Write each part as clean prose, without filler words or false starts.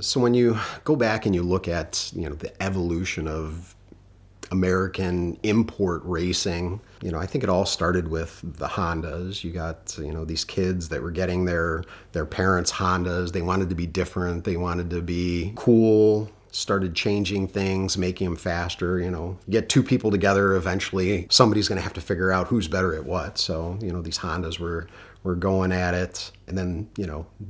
So when you go back and you look at, the evolution of American import racing, I think it all started with the Hondas. You got, these kids that were getting their parents' Hondas. They wanted to be different. They wanted to be cool. Started changing things, making them faster. Get two people together, eventually somebody's going to have to figure out who's better at what. So, these Hondas were going at it. And then,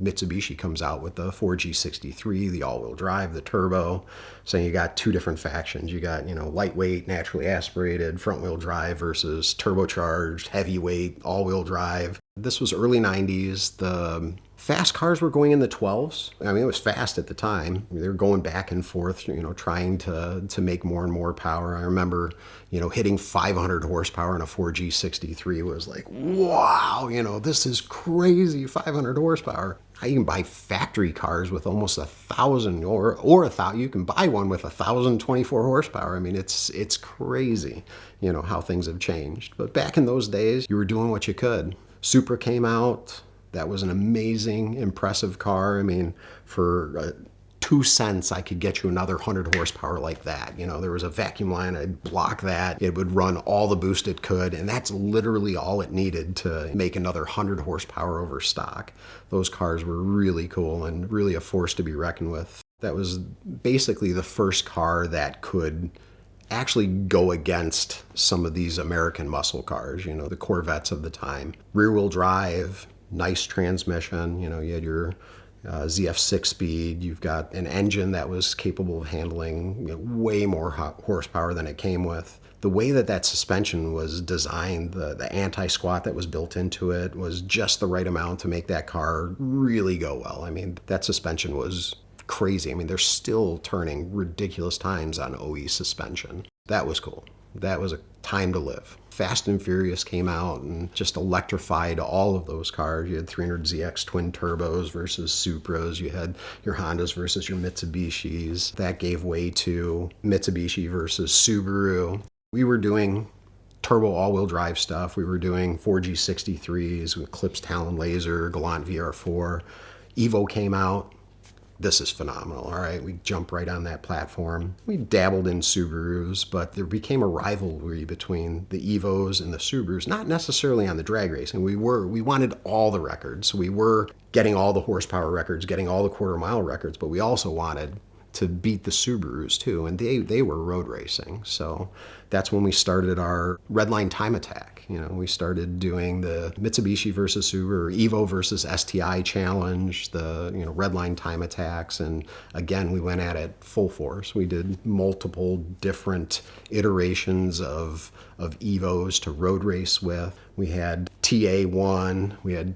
Mitsubishi comes out with the 4G63, the all-wheel drive, the turbo. So you got two different factions. You got, lightweight, naturally aspirated, front-wheel drive versus turbocharged, heavyweight, all-wheel drive. This was early 90s. The fast cars were going in the 12s. I mean, it was fast at the time. They were going back and forth, trying to make more and more power. I remember, hitting 500 horsepower in a 4G63 was like, wow, this is crazy, 500 horsepower. You can buy factory cars with almost 1,000 or 1,000. You can buy one with 1,024 horsepower. I mean, it's crazy, how things have changed. But back in those days, you were doing what you could. Supra came out. That was an amazing, impressive car. I mean, for 2 cents, I could get you another 100 horsepower like that. There was a vacuum line, I'd block that. It would run all the boost it could, and that's literally all it needed to make another 100 horsepower over stock. Those cars were really cool and really a force to be reckoned with. That was basically the first car that could actually go against some of these American muscle cars, the Corvettes of the time. Rear-wheel drive, nice transmission, you had your ZF 6-speed. You've got an engine that was capable of handling way more horsepower than it came with. The way that suspension was designed, the anti-squat that was built into it was just the right amount to make that car really go well. I mean, that suspension was crazy. I mean, they're still turning ridiculous times on OE suspension. That was cool. That was a time to live. Fast and Furious came out and just electrified all of those cars. You had 300ZX twin turbos versus Supras. You had your Hondas versus your Mitsubishis. That gave way to Mitsubishi versus Subaru. We were doing turbo all-wheel drive stuff. We were doing 4G63s with Eclipse Talon Laser, Galant VR4. Evo came out. This is phenomenal, all right? We jumped right on that platform. We dabbled in Subarus, but there became a rivalry between the Evos and the Subarus, not necessarily on the drag racing. We wanted all the records. So we were getting all the horsepower records, getting all the quarter-mile records, but we also wanted to beat the Subarus too, and they were road racing. So that's when we started our Redline Time Attack. We started doing the Mitsubishi versus Subaru, or Evo versus STI challenge, the Redline Time Attacks, and again we went at it full force. We did multiple different iterations of Evos to road race with. We had TA1, we had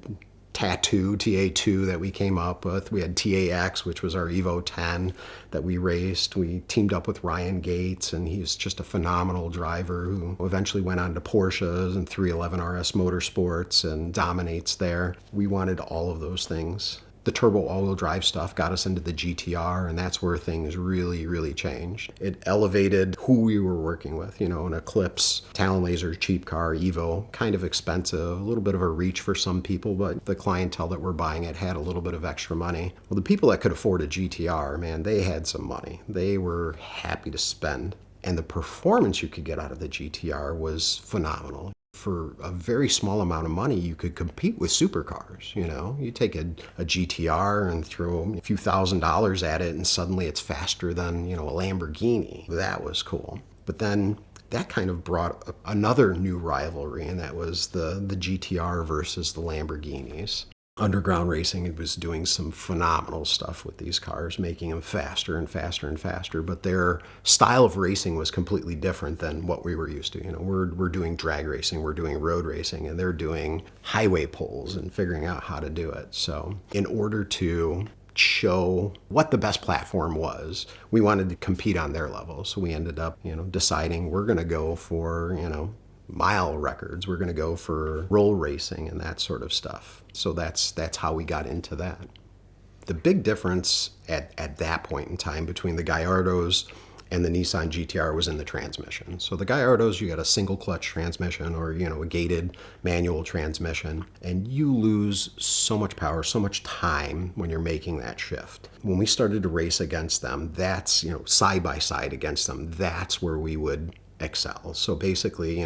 TA2 that we came up with. We had TAX, which was our Evo 10 that we raced. We teamed up with Ryan Gates, and he's just a phenomenal driver who eventually went on to Porsches and 311 RS Motorsports and dominates there. We wanted all of those things. The turbo all-wheel drive stuff got us into the GTR, and that's where things really, really changed. It elevated who we were working with. An Eclipse, Talon Laser, cheap car, Evo, kind of expensive, a little bit of a reach for some people, but the clientele that were buying it had a little bit of extra money. Well, the people that could afford a GTR, man, they had some money. They were happy to spend. And the performance you could get out of the GTR was phenomenal. For a very small amount of money, you could compete with supercars. You take a GTR and throw a few $1,000s at it, and suddenly it's faster than, a Lamborghini. That was cool. But then that kind of brought another new rivalry, and that was the GTR versus the Lamborghinis. Underground Racing was doing some phenomenal stuff with these cars, making them faster and faster and faster, but their style of racing was completely different than what we were used to. We're doing drag racing, we're doing road racing, and they're doing highway pulls and figuring out how to do it. So in order to show what the best platform was, we wanted to compete on their level. So we ended up, deciding we're going to go for, mile records. We're going to go for roll racing and that sort of stuff. So that's how we got into that. The big difference at that point in time between the Gallardos and the Nissan GTR was in the transmission. So the Gallardos, you got a single clutch transmission or, a gated manual transmission, and you lose so much power, so much time when you're making that shift. When we started to race against them, that's, side by side against them, that's where we would excel. So basically,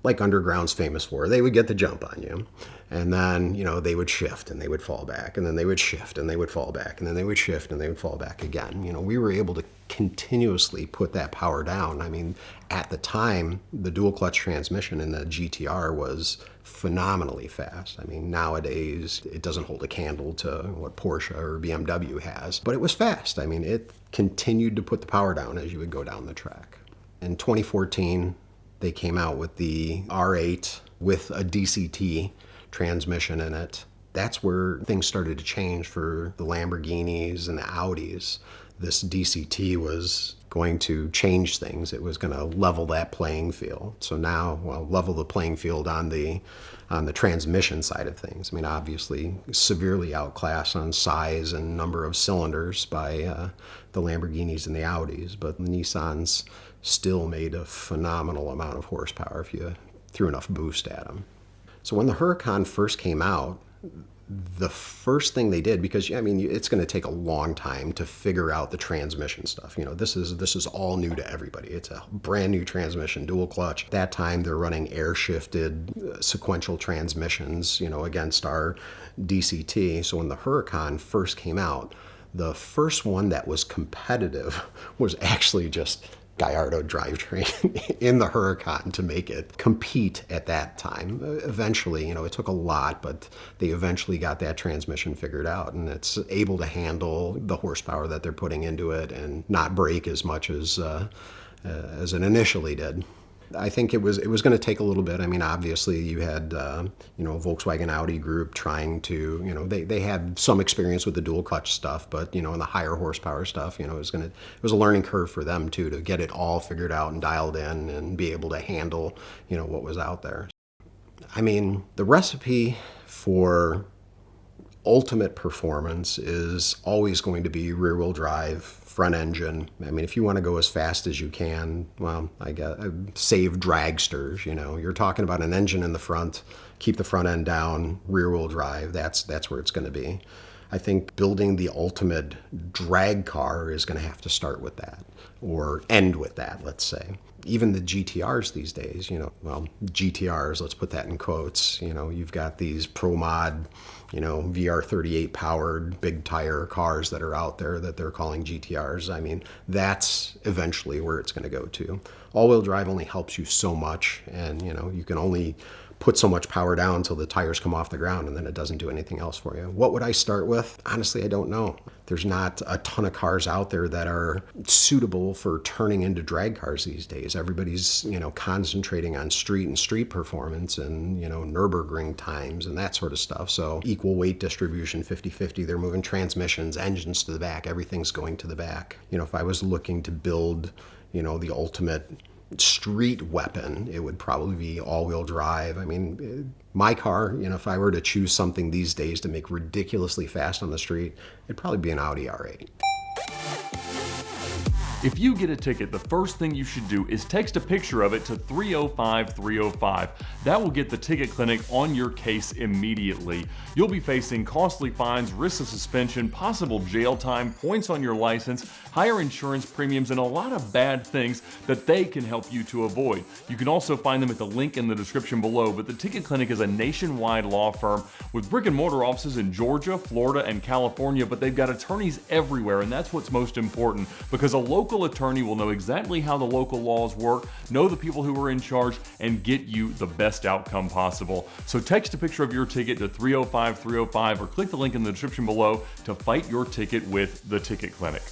like Underground's famous for, they would get the jump on you. And then, they would shift and they would fall back, and then they would shift and they would fall back, and then they would shift and they would fall back again. We were able to continuously put that power down. I mean, at the time, the dual clutch transmission in the GTR was phenomenally fast. I mean, nowadays, it doesn't hold a candle to what Porsche or BMW has, but it was fast. I mean, it continued to put the power down as you would go down the track. In 2014, they came out with the R8 with a DCT transmission in it. That's where things started to change for the Lamborghinis and the Audis. This DCT was going to change things. It was going to level that playing field. So now, level the playing field on the transmission side of things. I mean, obviously, severely outclassed on size and number of cylinders by the Lamborghinis and the Audis, but the Nissans still made a phenomenal amount of horsepower if you threw enough boost at them. So when the Huracan first came out, the first thing they did, because it's going to take a long time to figure out the transmission stuff. This is all new to everybody. It's a brand new transmission, dual clutch. At that time, they're running air shifted sequential transmissions, against our DCT. So when the Huracan first came out, the first one that was competitive was actually just Gallardo drivetrain in the Huracan to make it compete at that time. Eventually, it took a lot, but they eventually got that transmission figured out, and it's able to handle the horsepower that they're putting into it and not break as much as it initially did. I think it was going to take a little bit. I mean, obviously, you had Volkswagen Audi group trying to they had some experience with the dual clutch stuff, but in the higher horsepower stuff, it was a learning curve for them too to get it all figured out and dialed in and be able to handle what was out there. I mean, the recipe for ultimate performance is always going to be rear-wheel drive, front engine. I mean, if you want to go as fast as you can, save dragsters. You're talking about an engine in the front, keep the front end down, rear-wheel drive. That's where it's going to be. I think building the ultimate drag car is going to have to start with that, or end with that, let's say. Even the GTRs these days, GTRs, let's put that in quotes. You've got these Pro Mod, VR38 powered big tire cars that are out there that they're calling GTRs. I mean, that's eventually where it's going to go to. All-wheel drive only helps you so much, and you can only put so much power down until the tires come off the ground, and then it doesn't do anything else for you. What would I start with? Honestly, I don't know. There's not a ton of cars out there that are suitable for turning into drag cars these days. Everybody's, concentrating on street performance and, Nürburgring times and that sort of stuff. So equal weight distribution, 50-50. They're moving transmissions, engines to the back. Everything's going to the back. If I was looking to build, the ultimate street weapon, it would probably be all-wheel drive. I mean, my car, if I were to choose something these days to make ridiculously fast on the street, it'd probably be an Audi R8. If you get a ticket, the first thing you should do is text a picture of it to 305-305. That will get the ticket clinic on your case immediately. You'll be facing costly fines, risks of suspension, possible jail time, points on your license, higher insurance premiums, and a lot of bad things that they can help you to avoid. You can also find them at the link in the description below, but the Ticket Clinic is a nationwide law firm with brick and mortar offices in Georgia, Florida, and California, but they've got attorneys everywhere, and that's what's most important, because a local attorney will know exactly how the local laws work, know the people who are in charge, and get you the best outcome possible. So text a picture of your ticket to 305-305 or click the link in the description below to fight your ticket with the Ticket Clinic.